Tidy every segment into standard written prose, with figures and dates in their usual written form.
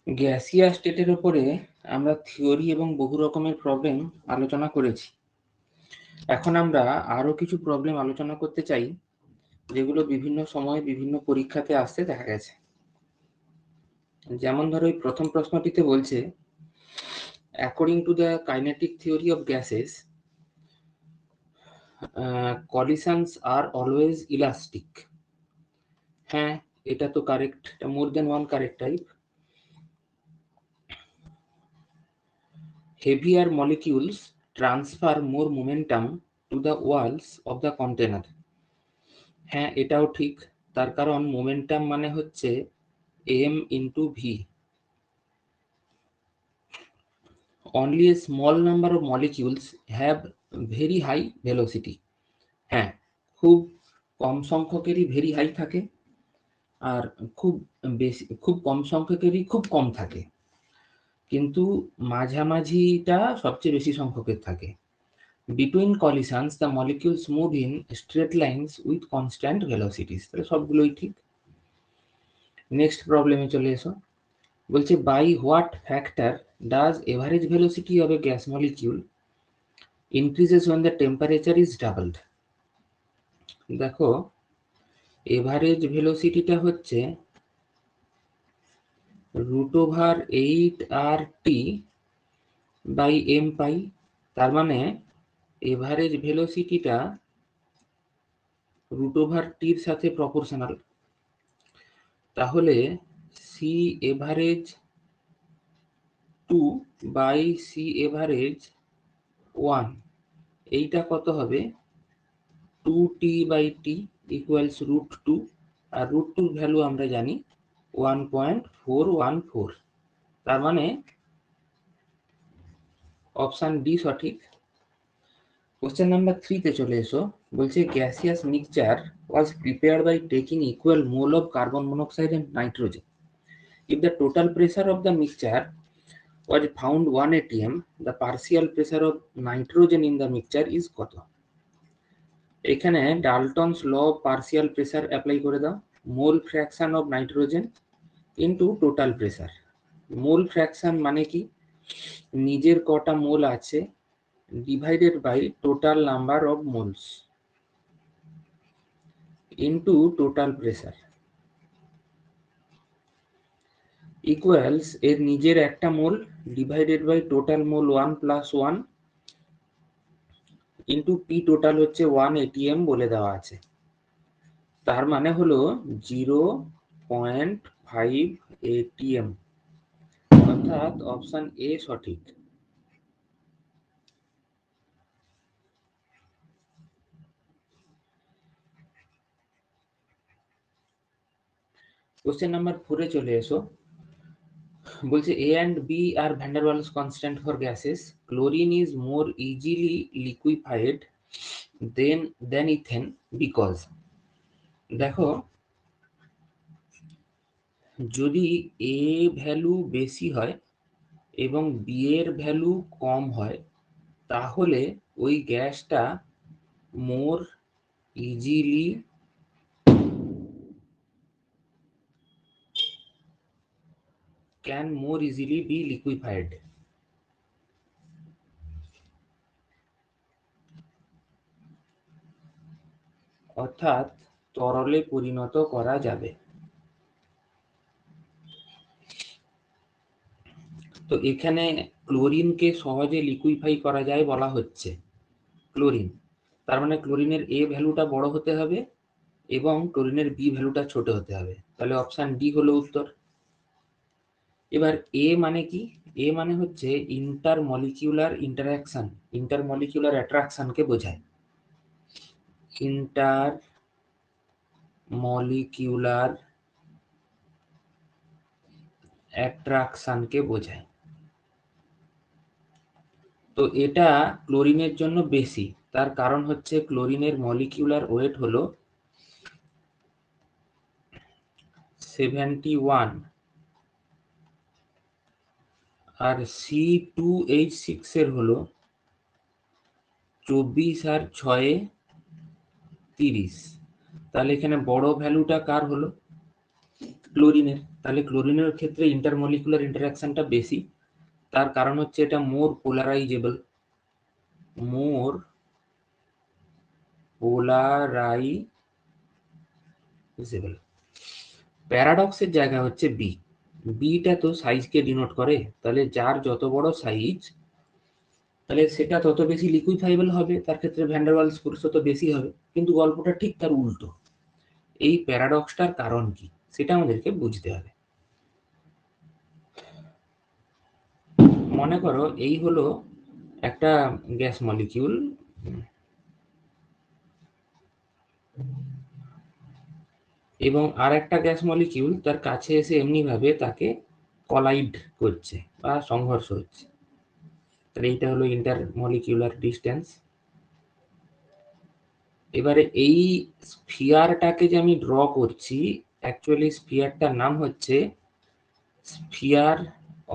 Gaseous স্টেটের উপরে আমরা থিওরি এবং বহু রকমের প্রবলেম আলোচনা করেছি। এখন আমরা আরো কিছু প্রবলেম আলোচনা করতে চাই, যেগুলো বিভিন্ন সময়ে বিভিন্ন পরীক্ষাতে আসতে দেখা গেছে। যেমন ধরো, এই প্রথম প্রশ্নটিতে বলছে, according to the kinetic theory of gases, collisions are always elastic. হ্যাঁ, এটা তো correct, more than one correct type. Heavier molecules transfer more momentum to the walls of the container. হ্যাঁ, এটাও ঠিক, তার কারণ মোমেন্টাম মানে হচ্ছে m into v. Only a small number of molecules have very high velocity. হ্যাঁ, খুব কম সংখ্যকেরই very high থাকে, আর খুব কম সংখ্যকেরই খুব কম থাকে, কিন্তু মাঝামাঝিটা সবচেয়ে বেশি সংখ্যকের থাকে। Between collisions, the molecules move in straight lines with constant velocities. তাহলে সবগুলোই ঠিক। নেক্সট প্রবলেমে চলে এসো। বলছে, by what factor does average velocity of a gas molecule increases when the temperature is doubled? দেখো, এভারেজ ভেলোসিটিটা হচ্ছে √8RT/m পাই। তার মানে এভারেজ ভেলোসিটিটা √T-র সাথে প্রপোর্শনাল। তাহলে সি এভারেজ 2/সি এভারেজ 1, এইটা কত হবে? 2T/T ইকুয়ালস √2, আর √2 ভ্যালু আমরা জানি 1.414। তার মানে অপশন ডি সঠিক। কোশ্চেন নাম্বার 3 তে চলে এসো। বলছে, gaseous mixture was prepared by taking equal mole of carbon monoxide and nitrogen. If the total pressure of the mixture was found 1 atm, the partial pressure of nitrogen in the mixture is কত? এখানে Dalton's law of partial pressure apply করে দাও। Mole fraction of nitrogen into total pressure. Mole fraction মানে কি? নিজের কটা mole আছে divided by total number of moles into total pressure equals এর নিজের একটা mole divided by total mole 1 + 1 into P total হচ্ছে 1 atm বলে দেওয়া আছে। তার মানে হলো 0.5 atm, অর্থাৎ অপশন এ সঠিক। কোশ্চেন নাম্বার 4-এ চলে এসো। বলছে, A and B are van der Waals constant for gases. Chlorine is more easily liquefied than ethane because. দেখো, যদি এ ভ্যালু বেশি হয় এবং বি এর ভ্যালু কম হয়, তাহলে ওই গ্যাসটা মোর ইজিলি বি লিকুইফাইড। অর্থাৎ তরলে পরিণত করা যাবে। তো এখানে ক্লোরিনকে সহজে লিকুইফাই করা যায় বলা হচ্ছে। ক্লোরিন, তার মানে ক্লোরিনের এ ভ্যালুটা বড় হতে হবে এবং ক্লোরিনের বি ভ্যালুটা ছোট হতে হবে। তাহলে অপশন ডি হলো উত্তর। এবার এ মানে কি? এ মানে হচ্ছে ইন্টারমলিকিউলার ইন্টারঅ্যাকশন, ইন্টারমলিকিউলার অ্যাট্রাকশনকে বোঝায়। ইন্টারমলিকিউলার অ্যাট্রাকশনকে বোঝায়। তো এটা ক্লোরিনের জন্য বেশি, তার কারণ হচ্ছে ক্লোরিনের মলিকিউলার ওয়েট হলো 71, আর C2H6 এর হলো 24 আর 6 30। তাহলে এখানে বড় ভ্যালুটা কার হলো? ক্লোরিনের, তাহলে ক্লোরিনের ক্ষেত্রে ইন্টারমলিকুলার ইন্টারাকশনটা বেশি, তার কারণ হচ্ছে এটা মোর পোলারাইজেবল, মোর পোলারাইজেবল। প্যারাডক্সের জায়গা হচ্ছে বি, বিটা তো সাইজকে ডিনোট করে, তাহলে যার যত বড় সাইজ তাহলে সেটা তত বেশি লিকুইফাইবল হবে, তার ক্ষেত্রে ভ্যান ডার ওয়ালস ফোর্স তত বেশি হবে, কিন্তু গল্পটা ঠিক তার উল্টো। এই প্যারাডক্সটার কারণ কি সেটা আমাদেরকে বুঝতে হবে। মনে করো এই হলো একটা গ্যাস মলিকিউল, এবং আর একটা গ্যাস মলিকিউল তার কাছে এসে এমনি ভাবে তাকে কলাইড করছে বা সংঘর্ষ হচ্ছে, তাহলে এইটা হলো ইন্টারমলিকিউলার ডিস্টেন্স। এবারে এই স্ফিয়ারটাকে যে আমি ড্র করছি, অ্যাকচুয়ালি স্ফিয়ারটার নাম হচ্ছে স্ফিয়ার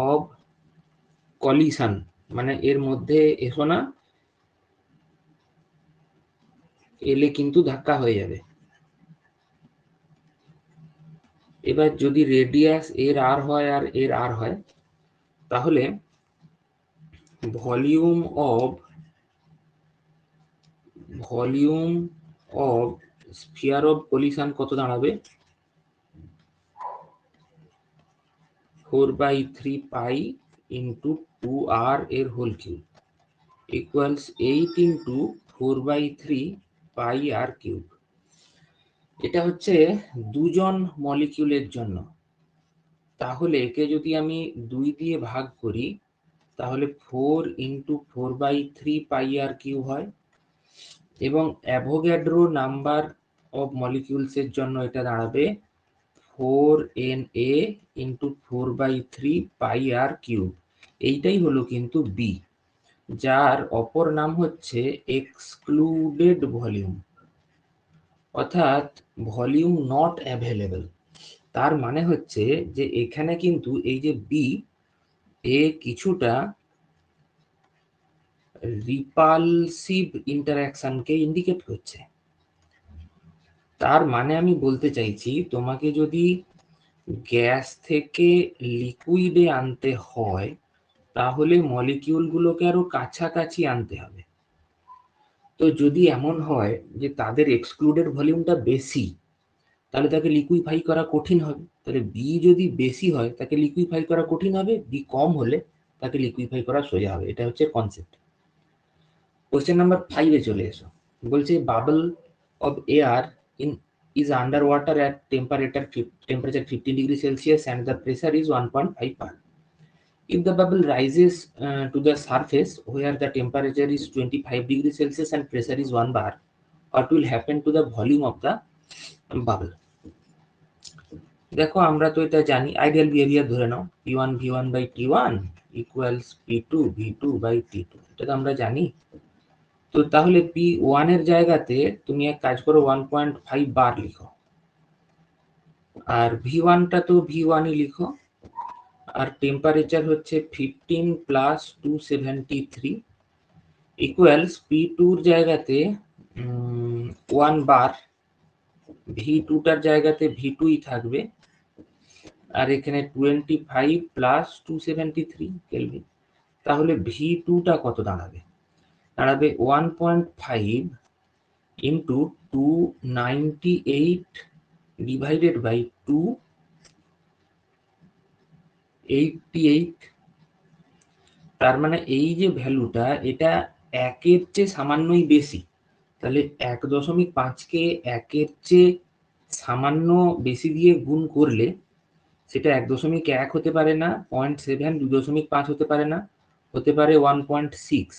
অফ কলিশন, মানে এর মধ্যে এসো না, এলে কিন্তু ধাক্কা হয়ে যাবে। এবার যদি রেডিয়াস এর আর হয় আর এর আর হয়, তাহলে volume of sphere of collision কত দাঁড়াবে? 4/3 পাই ইন্টু 2r এর হোল কিউব ইকুয়ালস 8 ইন্টু 4/3 পাই আর কিউব। এটা হচ্ছে দুজন মলিকিউলের জন্য, তাহলে একে যদি আমি 2 দিয়ে ভাগ করি তাহলে 4 ইন্টু 4/3 পাই আর কিউব হয়, এবং অ্যাভোগাড্রো নাম্বার অফ মলিকিউলস এর জন্য এটা দাঁড়াবে 4Na ইন্টু 4/3 পাই আর কিউব। এইটাই হলো কিন্তু বি, যার অপর নাম হচ্ছে এক্সক্লুডেড ভলিউম, অর্থাৎ ভলিউম নট অ্যাভেলেবল। তার মানে হচ্ছে যে এখানে কিন্তু এই যে বি, এ কিছুটা রিপালসিভ ইন্টারঅ্যাকশনকে ইন্ডিকেট করছে। তার মানে আমি বলতে চাইছি তোমাকে যদি গ্যাস থেকে লিকুইডে আনতে হয় তাহলে মলিকিউলগুলোকে আরো কাছাকাছি আনতে হবে। তো যদি এমন হয় যে তাদের এক্সক্লুডেড ভলিউমটা বেশি, তাহলে তাকে লিকুইফাই করা কঠিন হবে, তাহলে বি যদি বেশি হয় তাকে লিকুইফাই করা কঠিন হবে, বি কম হলে তাকে লিকুইফাই করা সোজা হবে। এটা হচ্ছে কনসেপ্ট। কোশ্চেন নাম্বার 5 এ চলে এসো। বলছে bubble of air in is underwater at temperature 15 degrees Celsius and the pressure is 1.5 bar. If the bubble rises to the surface where the temperature is 25 degrees Celsius and pressure is 1 bar, what will happen to the volume of the bubble? দেখো আমরা তো এটা জানি, ideal behaviour ধরে নাও P1 V1 by T1 equals P2 V2 by T2, এটা তো আমরা জানি। তো তাহলে P1 এর জায়গাতে তুমি এক কাজ করো 1.5 বার লিখো, আর V1টা তো V1ই লিখো, আর টেম্পারেচার হচ্ছে 15 প্লাস 273 ইকুয়ালস P2 এর জায়গাতে 1 বার, V2টার জায়গাতে V2ই থাকবে, আর এখানে 25 প্লাস 273 কেলভিন। তাহলে V2টা কত দাঁড়াবে? দাঁড়াবে 1.5 ইন্টু 298 ডিভাইডেড বাই 288। তার মানে এই যে ভ্যালুটা এটা একের চেয়ে সামান্যই বেশি, তাহলে 1.5কে একের চেয়ে সামান্য বেশি দিয়ে গুণ করলে সেটা 1.1 হতে পারে না, 0.7, 2.5 হতে পারে না, হতে পারে 1.6।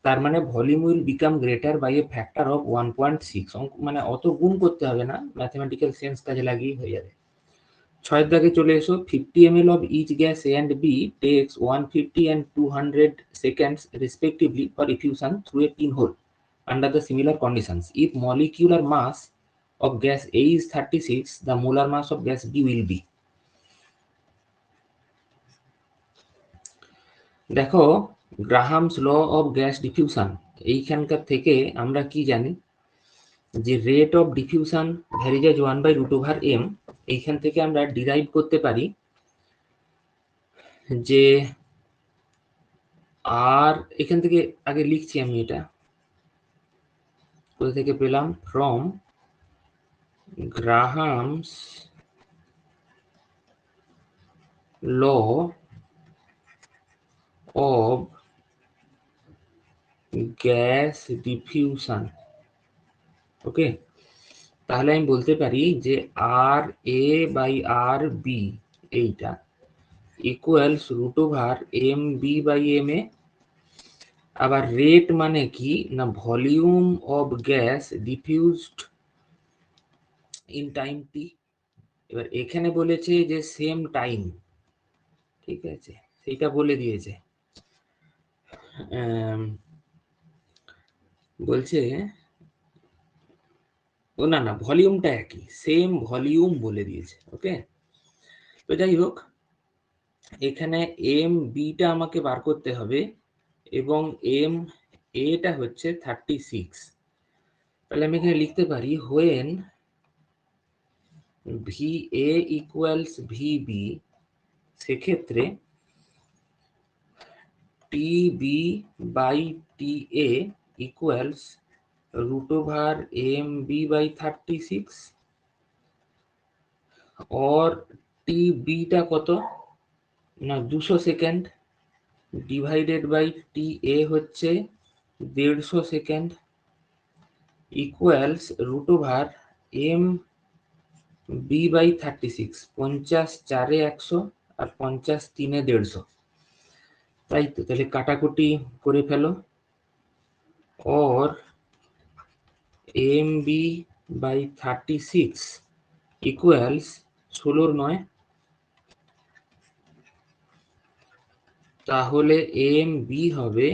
তার মানে volume will become greater by a factor of 1.6। মানে অত গুণ করতে হবে না, ম্যাথমেটিক্যাল সেন্স কাজে লাগিয়ে হয়ে যাবে। 6 দাগে চলে এসো। 50 ml of each gas A and B takes 150 and 200 seconds respectively for diffusion through a pinhole under the similar conditions. If molecular mass of gas A is 36, the molar mass of gas B will be. দেখো Graham's law of gas diffusion, এইখানকার থেকে আমরা কি জানি যে rate of diffusion varies 1/√m এইখান থেকে আমরা ডিরাইভ করতে পারি যে আর, এখান থেকে আগে লিখছি আমি, এটা কোথা থেকে পেলাম, from Graham's law of gas diffusion. Okay, তাহলে আমি বলতে পারি যে R A by R B এইটা equals root over M B by M A. আবার রেট মানে কি না, volume of gas diffused in time T. এবার এখানে বলেছে যে সেম টাইম, ঠিক আছে, সেটা বলে দিয়েছে। বলছে ও না না, ভলিউমটা একই, সেম ভলিউম বলে দিয়েছে। ওকে, তো যাই হোক, এখানে এম বিটা আমাকে বার করতে হবে এবং এম এটা হচ্ছে 36। তাহলে আমি এখানে লিখতে পারি when V A equals V B, সেক্ষেত্রে T B by T A equals root over M B by 36, और টি বিটা কত না 200 second, divided by T A হচ্ছে 150 second, equals root over M B by 36, 50 4 100 আর 50 3 150। তাই তো, তাহলে কাটাকুটি করে ফেলো। और एम बी बाई 36 ইকুয়ালস 16 9, তাহলে এম বি হবে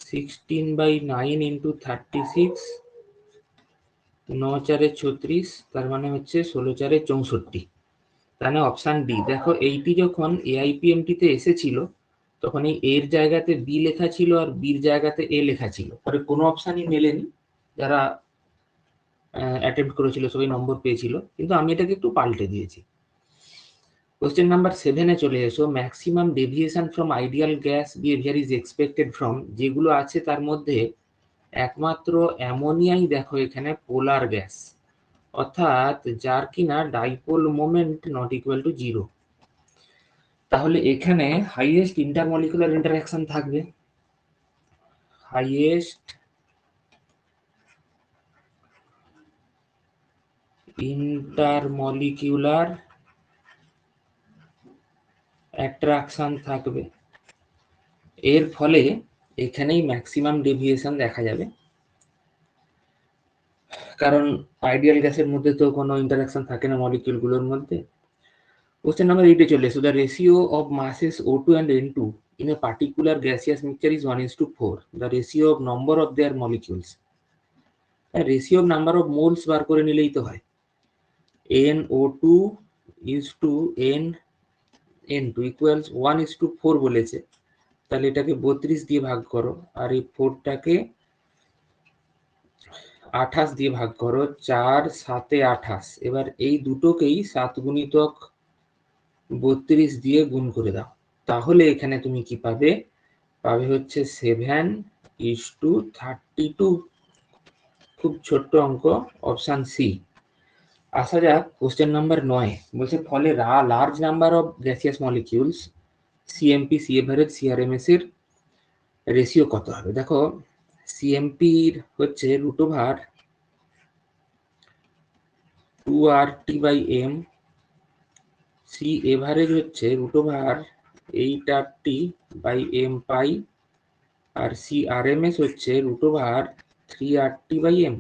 16/9 ইন্টু 36, 9 4 36, তার মানে হচ্ছে 16 4 64। তাহলে অপশন ডি। দেখো এইটি যখন এআইপিএমটি তে এসেছিল তখন এই এর জায়গাতে বি লেখা ছিল আর বির জায়গাতে এ লেখা ছিল, পরে কোনো অপশনই মেলেনি। যারা অ্যাটেম্প্ট করেছিল সবাই নম্বর পেয়েছিল, কিন্তু আমি এটাকে একটু পাল্টে দিয়েছি। কোশ্চেন নাম্বার 7 এ চলে এসো। Maximum deviation from ideal gas behaviour is expected from, যেগুলো আছে তার মধ্যে একমাত্র অ্যামোনিয়াই দেখো এখানে পোলার গ্যাস, অর্থাৎ যার কিনা dipole moment not equal to 0। তাহলে এখানে হাইয়েস্ট ইন্টারমলিকুলার ইন্টারঅ্যাকশন থাকবে, হাইয়েস্ট ইন্টারমলিকুলার অ্যাট্রাকশন থাকবে। এর ফলে এখানেই ম্যাক্সিমাম ডেভিয়েশন দেখা যাবে, কারণ আইডিয়াল গ্যাসের মধ্যে তো কোনো ইন্টারঅ্যাকশন থাকে না মলিকিউলগুলোর মধ্যে। কোশ্চেন নাম্বার 8 এ চলে এসো। The ratio of মাসেস O2 and N2 in a particular gaseous mixture is 1:4. The ratio of number of their molecules, ratio of number of moles বার করে নিলেই তো হয়। NO2 is to N2 equals 1:4 বলেছে, তাহলে এটাকে 32 দিয়ে ভাগ করো, আর এই 4টাকে 28 দিয়ে ভাগ করো, 4 7 28। এবার এই দুটোকেই 7 গুণিতক 32 দিয়ে গুণ করে দাও, তাহলে এখানে তুমি কি পাবে, পাবে হচ্ছে 7:32। খুব ছোট্ট অঙ্ক, অপশন সি। আসা যাক কোশ্চেন নাম্বার 9। বলছে ফলে large number of gaseous molecules CMP, C average, CRMS এর রেশিও কত হবে। দেখো সিএমপি হচ্ছে root over 2RT/m, C average হচ্ছে রুট ওভার 8RT/m পাই, আর সিআরএমএস হচ্ছে রুট ওভার 3RT/m।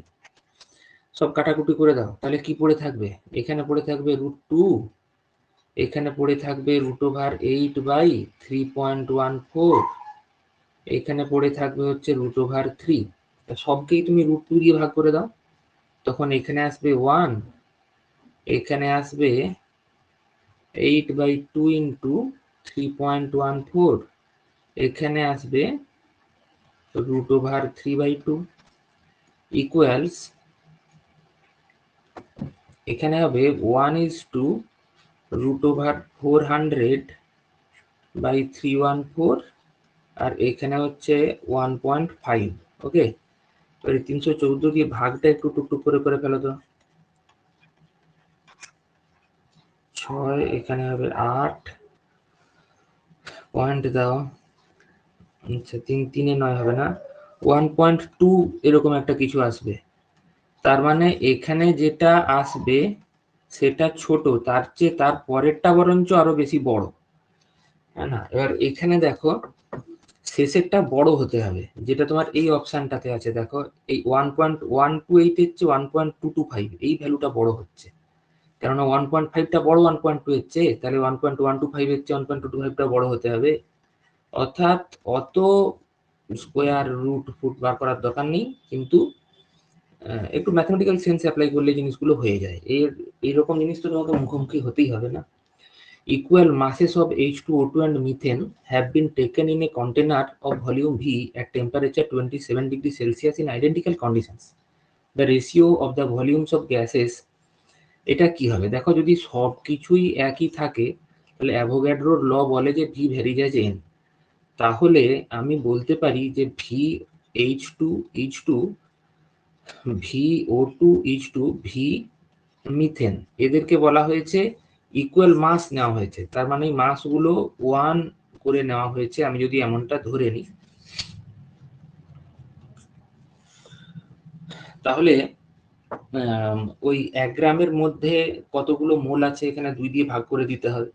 সব কাটাকুটি করে দাও, তাহলে কি পড়ে থাকবে, এখানে পড়ে থাকবে √2, এখানে পড়ে থাকবে রুট ওভার 8/3.14, এখানে পড়ে থাকবে হচ্ছে √3। সবকেই তুমি √2 দিয়ে ভাগ করে দাও, তখন এখানে আসবে 1, এখানে আসবে 8/2 ইন্টু 3.14, এখানে আসবে √3/2 ইকুয়ালস এখানে হবে 1:√400/314 আর এখানে হচ্ছে 1.5। ওকে, এবারে 314 দিয়ে ভাগটা একটু টুকটুক করে ফেলো তো। 6, এখানে হবে 8, পয়েন্ট দাও। আচ্ছা 3 9 হবে না, 1.2 এরকম একটা কিছু আসবে। তার মানে এখানে যেটা আসবে সেটা ছোট, তার চেয়ে তার পরেরটা বরঞ্চ আরো বেশি বড়, হ্যাঁ না? এবার এখানে দেখো শেষেরটা বড় হতে হবে, যেটা তোমার এই অপশনটাতে আছে। দেখো এই 1.128 হচ্ছে 1.225, এই ভ্যালুটা বড় হচ্ছে, কেননা 1.5টা বড় 1.2 এর চেয়ে, তাহলে 1.125 এর চেয়ে 1.225টা বড় হতে হবে। অর্থাৎ অত স্কোয়ার রুট ফুট বার করার দরকার নেই, কিন্তু একটু ম্যাথমেটিক্যাল সেন্স অ্যাপ্লাই করলে জিনিসগুলো হয়ে যায়। এইরকম জিনিস তো তোমাকে মুখোমুখি হতেই হবে না। Equal masses of H2O2 and methane have been taken in a container of volume V at temperature 27 degrees Celsius in identical conditions. The ratio of the volumes of gases, এটা কি হবে দেখো, যদি সব কিছুই একই থাকে তাহলে অ্যাভোগাড্রোর ল বলে যে V ভ্যারিজ অ্যাজ N। তাহলে আমি বলতে পারি যে VH2H2 VO2H2 V মিথেন, এদেরকে বলা হয়েছে ইকুয়াল মাস নেওয়া হয়েছে। তার মানে মাসগুলো 1 করে নেওয়া হয়েছে, আমি যদি এমনটা ধরে নিই, তাহলে ওই 1 গ্রামের মধ্যে কতগুলো মোল আছে এখানে 2 দিয়ে ভাগ করে দিতে হবে,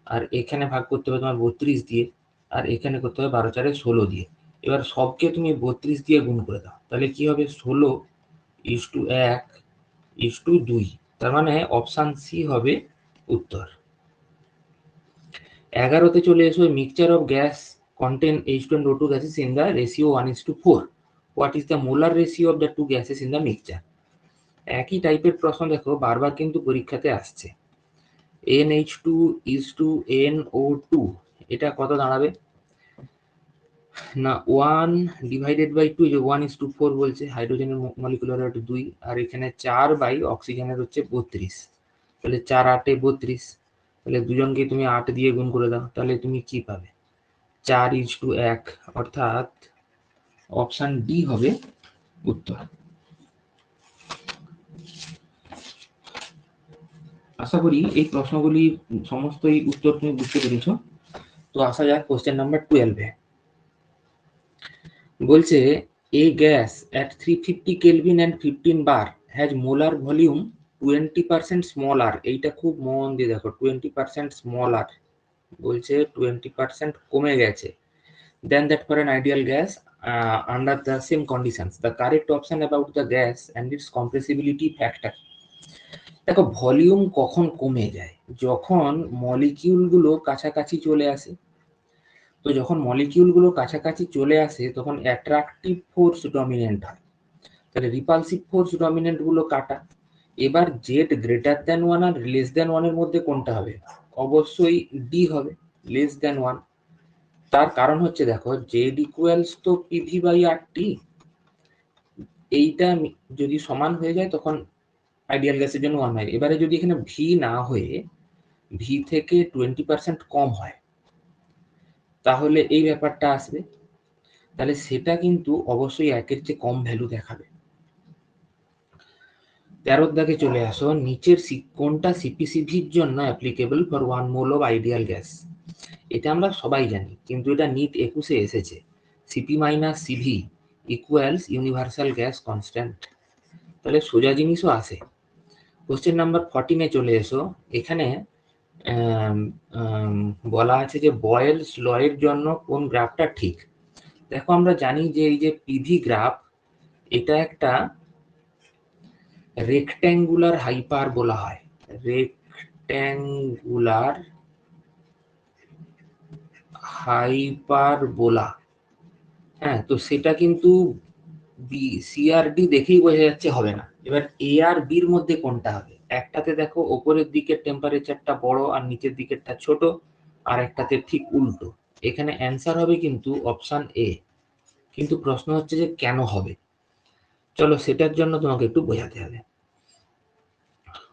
আর এখানে ভাগ করতে হবে তোমার 32 দিয়ে, আর এখানে করতে হবে 12 4 16 দিয়ে। এবার সবকে তুমি 32 দিয়ে গুণ করে দাও, তাহলে কি হবে 16:1:2। তার মানে অপশন সি হবে উত্তর। 11তে চলে এসো, mixture of gas contain H2 and O2 gases in the ratio 1:4. What is the molar ratio of the two gases in the mixture? একই টাইপের প্রশ্ন দেখো বারবার কিন্তু পরীক্ষাতে আসছে। NH2:NO2, এটা কত দাঁড়াবে না, 1/2, যে 1:4 বলছে, হাইড্রোজেনের মলিকুলার ওয়েট 2, আর এখানে 4 অক্সিজেনের হচ্ছে 32, তাহলে 4 8 32, তাহলে দুজনকে তুমি 8 দিয়ে গুণ করে দাও, তাহলে তুমি কি পাবে 4:1, অর্থাৎ অপশন ডি হবে উত্তর। আশা করি এই প্রশ্নগুলি সমস্তই উত্তর তুমি বুঝতে পেরেছো। তো আসা যাক কোশ্চেন নাম্বার 12-এ। বলছে a gas at 350 Kelvin and 15 bar has molar volume 20% smaller, এইটা খুব মন দিয়ে দেখো, 20% smaller বলছে, 20% কমে গেছে than that for an ideal gas under the same conditions. The correct option about the gas and its compressibility factor. দেখো volume কখন কমে যায়, যখন মলিকিউল গুলো কাছাকাছি চলে আসে। তো যখন মলিকিউল গুলো কাছাকাছি চলে আসে তখন অ্যাট্রাকটিভ ফোর্স ডমিনেন্ট হয়, তাহলে রিপালসিভ ফোর্স ডমিনেন্ট গুলো কাটা। এবার জেড গ্রেটার দ্যান 1 আর লেস দ্যান 1 এর মধ্যে কোনটা হবে, অবশ্যই ডি হবে, লেস দ্যান 1। তার কারণ হচ্ছে দেখো জেড ইকুয়ালস তো পিভি বাই আর টি, এইটা যদি সমান হয়ে যায় তখন আইডিয়াল গ্যাসের জন্য 1 হয়। এবারে যদি এখানে ভি না হয়ে ভি থেকে 20% কম হয় তাহলে এই ব্যাপারটা আসবে, তাহলে সেটা কিন্তু অবশ্যই 1-এর চেয়ে কম ভ্যালু দেখাবে। 13 দাগে চলে আসো, নিচের কোনটা সিপিসিভির জন্য applicable for 1 mole of ideal gas. এটা আমরা সবাই জানি, কিন্তু এটা নিট 21-এ এসেছে, CP minus CV equals universal gas constant. তাহলে সোজা জিনিসও আসে। কোশ্চেন নাম্বার 14-এ চলে এসো, এখানে বলা আছে যে বয়েলস ল এর জন্য কোন গ্রাফটা ঠিক। দেখো আমরা জানি যে এই যে পিভি গ্রাফ, এটা একটা রেক্ট্যাঙ্গুলার হাইপারবোলা হয়, রেক্ট্যাঙ্গুলার হাইপারবোলা। হ্যাঁ, তো সেটা কিন্তু সিআরডি দেখেই বোঝা যাচ্ছে হবে না। এবার এ আর বির মধ্যে কোনটা হবে, একটাতে দেখো ওপরের দিকের টেম্পারেচারটা বড় আর নিচের দিকেরটা ছোট, আর একটাতে ঠিক উল্টো। এখানে অ্যান্সার হবে কিন্তু অপশন এ, কিন্তু প্রশ্ন হচ্ছে যে কেন হবে। চলো সেটার জন্য তোমাকে একটু বোঝাতে হবে।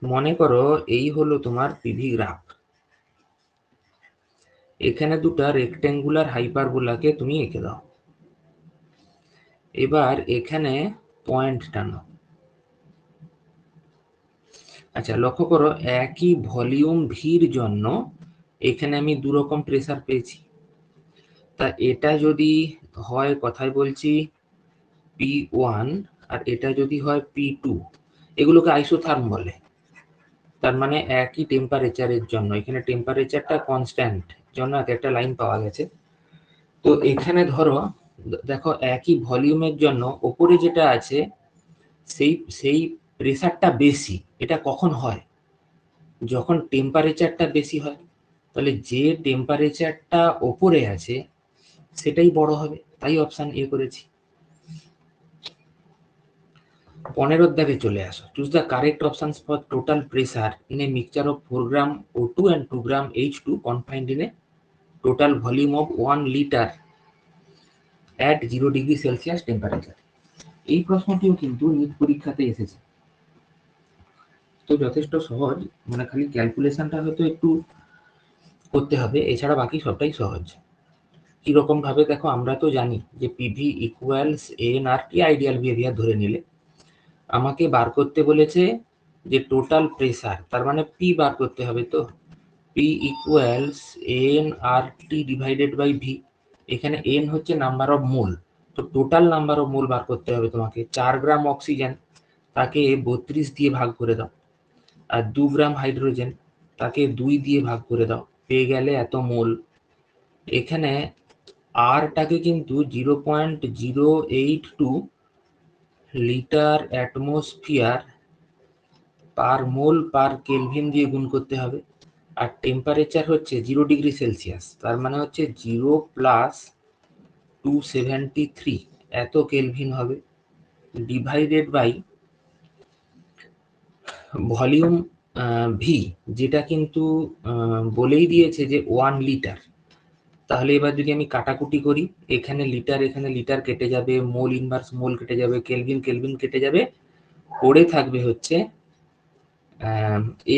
মনে করো এই হলো তোমার পিভি গ্রাফ, এখানে দুটো রেক্টেঙ্গুলার হাইপারবোলাকে তুমি এঁকে দাও। এবার এখানে পয়েন্ট টানো। আচ্ছা, লক্ষ্য করো একই ভলিউম ভির জন্য এখানে আমি দুরকম প্রেসার পেয়েছি। তা এটা যদি হয়, কথায় বলছি P1, আর এটা যদি হয় P2, এগুলোকে আইসোথার্ম বলে। তার মানে একই টেম্পারেচারের জন্য, এখানে টেম্পারেচারটা কনস্ট্যান্ট জন্য একটা লাইন পাওয়া গেছে। তো এখানে ধরো দেখো একই ভলিউমের জন্য ওপরে যেটা আছে সেই সেই প্রেসারটা বেশি। এটা কখন হয়? যখন টেম্পারেচারটা বেশি হয়। তাহলে যে টেম্পারেচারটা ওপরে আছে সেটাই বড় হবে, তাই অপশন এ করেছি। 15 দাগে চলে আসো। Choose the correct options for total pressure in a mixture of 4 gram O2 and 2 gram H2 confined in a total volume of 1 liter at 0 degree Celsius temperature. এই প্রশ্নটিও কিন্তু নিট পরীক্ষাতে এসেছে। তো যথেষ্ট সহজ, মানে খালি ক্যালকুলেশনটা হয়তো একটু করতে হবে, এছাড়া বাকি সবটাই সহজ। কিরকম ভাবে দেখো, আমরা তো জানি যে পিভি ইকুয়ালস এন আর টি আইডিয়াল বিহেভিয়ার ধরে নিলে আমাকে বার করতে বলেছে যে টোটাল প্রেসার, তার মানে পি বার করতে হবে। তো P equals N R T divided by V. এখানে এন হচ্ছে নাম্বার অফ মোল, তো টোটাল নাম্বার অফ মোল বার করতে হবে তোমাকে। 4 গ্রাম অক্সিজেন, তাকে 32 দিয়ে ভাগ করে দাও, আর 2 গ্রাম হাইড্রোজেন, তাকে 2 দিয়ে ভাগ করে দাও, পেয়ে গেলে এত মোল। এখানে আরটাকে কিন্তু 0.082 লিটার অ্যাটমসফিয়ার পার মোল পার কেলভিন দিয়ে গুণ করতে হবে। আর টেম্পারেচার হচ্ছে 0 ডিগ্রি সেলসিয়াস, তার মানে হচ্ছে 0 প্লাস 273 এত কেলভিন হবে, ডিভাইডেড বাই ভলিউম ভি, যেটা কিন্তু বলেই দিয়েছে যে 1 লিটার। তাহলে এবার যদি আমি কাটাকুটি করি, এখানে লিটার কেটে যাবে, মোল ইনভার্স মোল কেটে যাবে, কেলভিন কেলভিন কেটে যাবে, পড়ে থাকবে হচ্ছে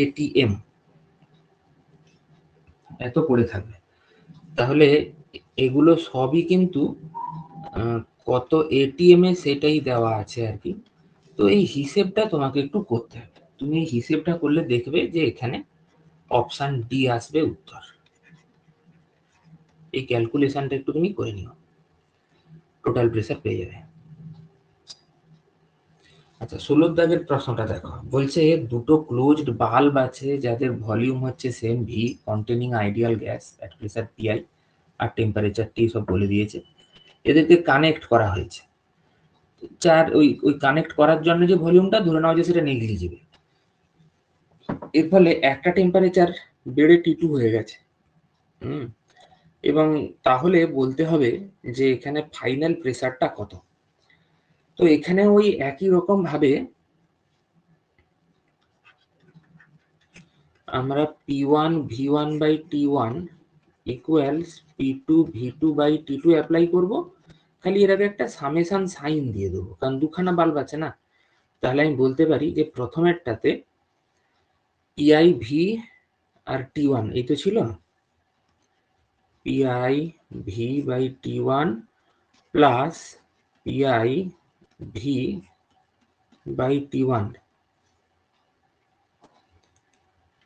এটিএম, এত পড়ে থাকবে। তাহলে এগুলো সবই কিন্তু কত এটিএম এ সেটাই দেওয়া আছে আর কি। তো এই হিসেবটা তোমাকে একটু করতে হবে। তুমি এই হিসেবটা করলে দেখবে যে এখানে অপশন ডি আসবে উত্তর। এই ক্যালকুলেশনটা একটু তুমি করে নিও, টোটাল প্রেসার পেয়ে যাবে। আচ্ছা, 16 দাগের প্রশ্নটা দেখো, বলছে দুটো ক্লোজড বাল্ব আছে যাদের ভলিউম হচ্ছে same V, containing ideal gas at pressure PI আর টেম্পারেচার টি, সব বলে দিয়েছে। এদেরকে কানেক্ট করা হয়েছে। ওই কানেক্ট করার জন্য যে ভলিউমটা ধরে নেওয়া যায় সেটা নেগলিজিবল। এর ফলে একটা টেম্পারেচার বেড়ে T2 হয়ে গেছে। এবং তাহলে বলতে হবে যে এখানে ফাইনাল প্রেসারটা কত। তো এখানে ওই একই রকম ভাবে আমরা P1 V1 by T1 equals P2 V2 by T2 apply করব। খালি এর আগে একটা সামেশন সাইন দিয়ে দেবো, কারণ দুখানা বাল্ব আছে না। তাহলে আমি বলতে পারি যে প্রথমেরটাতে পিআই ভি আর T1 এই তো ছিল, PI V by T1 plus PI V by T1।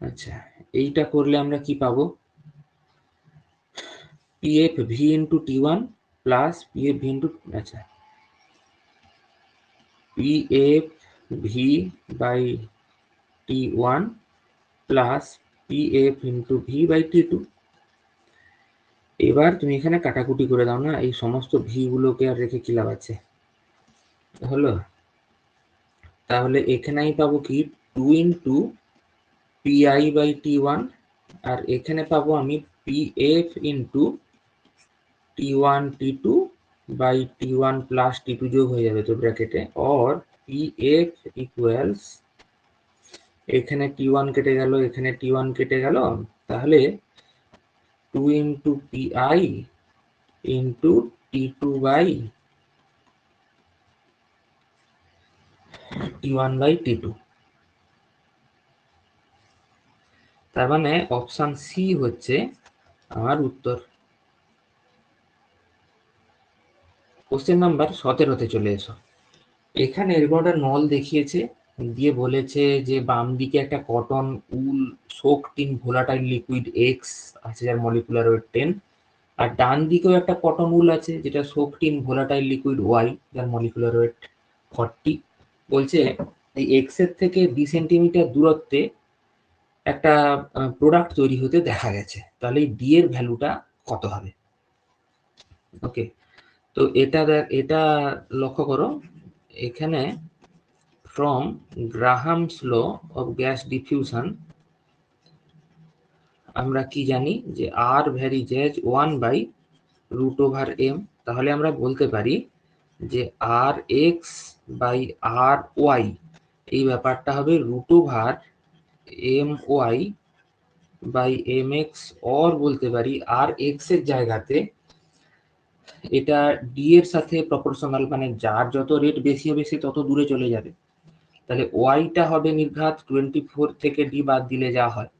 আচ্ছা, এইটা করলে আমরা কি পাবো? PF V into T1 plus PF V into, আচ্ছা, PF V by T1 plus PF into V by T2। এবার তুমি এখানে কাটাকুটি করে দাও না, এই সমস্ত ভি গুলোকে আর রেখে কি লাভ আছে, হলো? তাহলে এখানে আমি পাবো কি 2 ইন্টু পিআই বাই T1, আর এখানে পাবো আমি PF into T1 T2 by T1 plus T2 যোগ হয়ে যাবে তো ব্র্যাকেটে, অর পিএফ ইকুয়ালস, এখানে T1 কেটে গেল, এখানে T1 কেটে গেল, তাহলে 2 into pi into T2 by T1 by T2। তার মানে অপশন সি হচ্ছে আমার উত্তর। কোশ্চেন নাম্বার 17-তে চলে এসো। এখানে এরকম একটা নল দেখিয়েছে, দিয়ে বলেছে যে বাম দিকে একটা cotton wool soaked in volatile liquid X আছে যার মলিকুলার ওয়েট 10, আর ডান দিকেও একটা কটন উল আছে যেটা soaked in volatile liquid Y যার মলিকুলার ওয়েট 40। বলছে এই এক্স এর থেকে 2 সেন্টিমিটার দূরত্বে একটা প্রোডাক্ট তৈরি হতে দেখা গেছে, তাহলে এই ডি এর ভ্যালুটা কত হবে? ওকে, তো এটা লক্ষ্য করো, এখানে from Graham's law of gas diffusion আমরা কি জানি যে আর ভ্যারিজ এজ 1/√m, তাহলে আমরা বলতে পারি যে আর এক্স বাই আর ওয়াই এই ব্যাপারটা হবে √m(y) বাই mx, অর বলতে পারি আর এক্স এর জায়গাতে এটা ডি এর সাথে প্রপোর্শনাল, মানে যার যত রেট বেশি হবে সে তত দূরে চলে যাবে। তাহলে ওয়াইটা হবে নির্ঘাত 24 থেকে ডি বাদ দিলে যা হয়।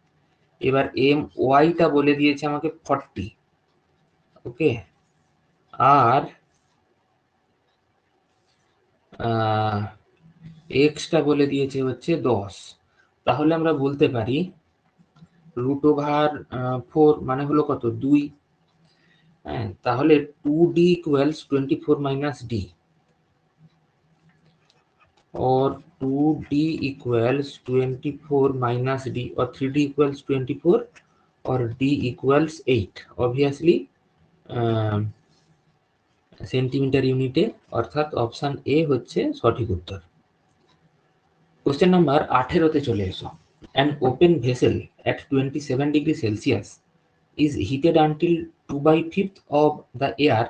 এবার এম ওয়াইটা বলে দিয়েছে আমাকে 40, ওকে, আর এক্সটা বলে দিয়েছে হচ্ছে 10। তাহলে আমরা বলতে পারি √4 মানে হলো কত, 2। হ্যাঁ, তাহলে 2d equals 24 minus D, or 2d equals 24 minus d, or 3d equals 24, or d equals 8, obviously centimetre ইউনিটে, অর্থাৎ অপশন এ হচ্ছে সঠিক উত্তর। কোশ্চেন নাম্বার 18-তে চলে এসো। An open vessel at 27 degrees Celsius is heated until 2/5 of the air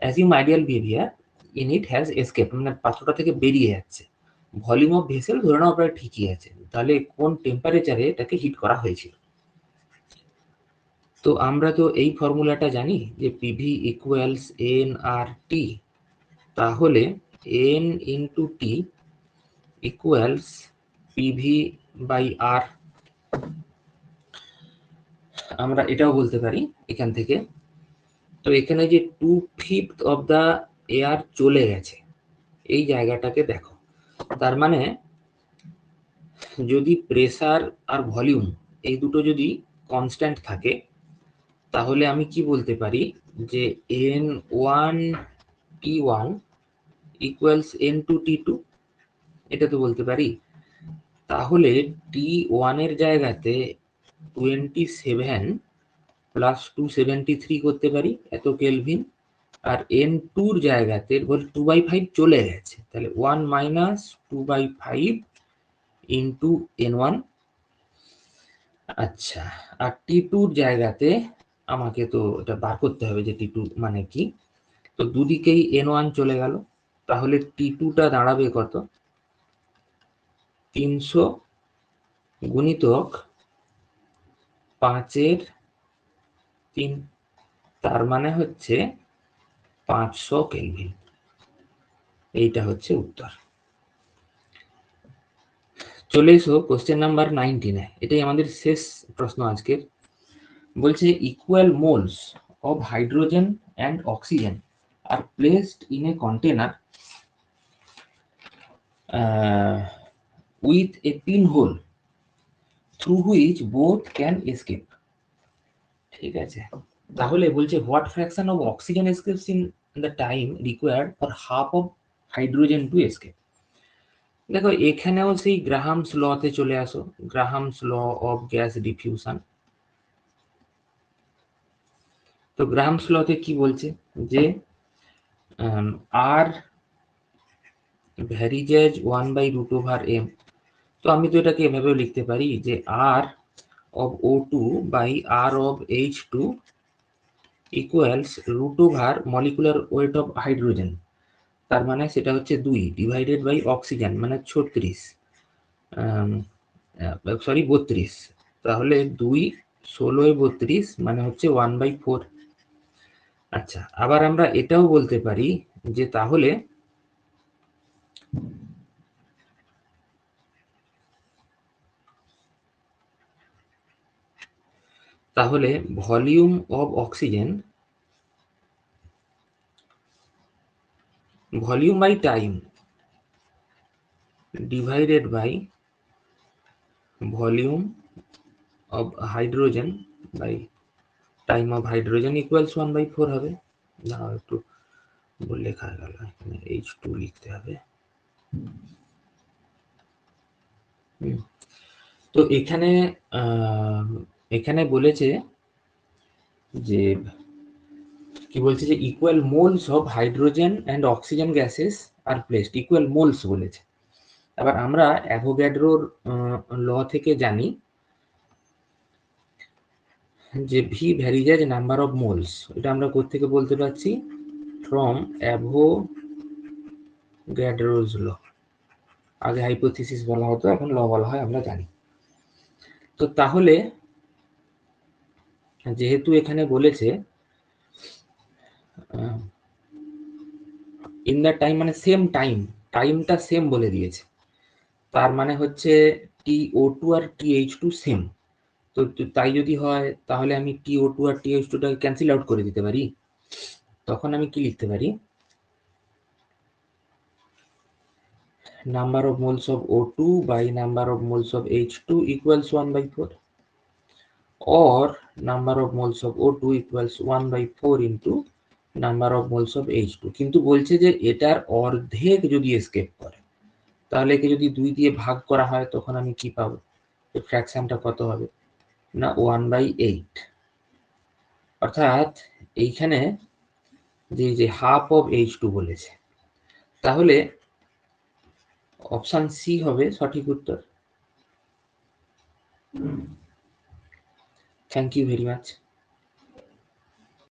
assume ideal behavior in it has escaped, মানে পাত্রটা থেকে বেরিয়ে যাচ্ছে। ভলিউম অফ ভেসেল ধরে নাও প্রায় ঠিকই আছে, তাহলে কোন টেম্পারেচারে এটাকে হিট করা হয়েছিল? তো আমরা তো এই ফর্মুলাটা জানি যে PV equals N R T, তাহলে N into T equals PV by R. আমরা এটাও বলতে পারি এখান থেকে। তো এখানে যে 2/5 অফ দ্য এয়ার চলে গেছে এই জায়গাটাকে দেখো, তার মানে যদি প্রেসার আর ভলিউম এই দুটো যদি কনস্ট্যান্ট থাকে তাহলে আমি কি বলতে পারি যে n1 T1 equals n2 T2, এটা তো বলতে পারি। তাহলে T1 এর জায়গাতে 27 প্লাস 273 করতে পারি, এত কেলভিন, আর n2 এর জায়গাতে 2/5 চলে গেছে, তাহলে 1 মাইনাস 2/5 ইন্টু n1। আচ্ছা, আর T2 এর জায়গাতে আমাকে তো এটা বার করতে হবে যে T2 মানে কি, তো দুদিকেই n1 চলে গেল, তাহলে T2টা দাঁড়াবে কত, 300 গুণিতক 5/3, তার মানে হচ্ছে 500 কেলভিন। এইটা হচ্ছে উত্তর। চলে এসো কোশ্চেন নাম্বার 19-এ, এটাই আমাদের শেষ প্রশ্ন আজকের। বলছে equal moles of hydrogen and oxygen R placed in a container with a pinhole through which both can escape। ঠিক আছে, তাহলে বলছে what fraction of oxygen escapes in the time required for half of hydrogen to escape. দেখো এখানেও সেই Graham's লতে চলে আসো, Graham's law of gas diffusion. তো গ্রাহামস লতে কি বলছে যে আর ভ্যারিজ এজ 1/√m, তো আমি তো এটাকে এভাবেও লিখতে পারি যে আর of O2 by R of H2 equals √, molecular weight of hydrogen, তার মানে সেটা হচ্ছে 2 ডিভাইডেড বাই অক্সিজেন মানে 36, 32, তাহলে 2 16 মানে হচ্ছে 1/4। আচ্ছা, আবার আমরা এটাও বলতে পারি যে তাহলে তাহলে volume of oxygen volume by time divided by volume of hydrogen by time of hydrogen equals 1/4 হবে। দাঁড়াও একটু লেখা গেল, এখানে H2 লিখতে হবে। তো এখানে বলেছে যে কি বলছে যে equal moles of hydrogen and oxygen gases R placed, equal moles বলেছে। এবার আমরা অ্যাভোগাড্রোর ল থেকে জানি যে V varies as number of moles. এটা আমরা কোত্থেকে বলতে পারছি? ফ্রম অ্যাভোগাড্রোজ ল। আগে হাইপোথিসিস বলা হতো, এখন ল বলা হয়, আমরা জানি। তো তাহলে যেহেতু এখানে বলেছে ইন দ্য টাইম, মানে সেম টাইমটা সেম বলে দিয়েছে, তার মানে হচ্ছে TO2 আর TH2 সেম। তো তাই যদি হয় তাহলে আমি TO2 আর TH2টাকে ক্যান্সেল আউট করে দিতে পারি। তখন আমি কি লিখতে পারি? Number of moles of O2 by number of moles of H2 equals 1/4, or number of moles of O2 equals 1/4 into number of moles of H2। কিন্তু বলছে যে এটার অর্ধেক যদি এসকেপ করে, তাহলে একে যদি 2 দিয়ে ভাগ করা হয় তখন আমি কি পাবো? ফ্র্যাকশনটা কত হবে না 1/8। অর্থাৎ এইখানে যে হাফ অফ H2 বলেছে, তাহলে অপশন সি হবে সঠিক উত্তর। Thank you very much.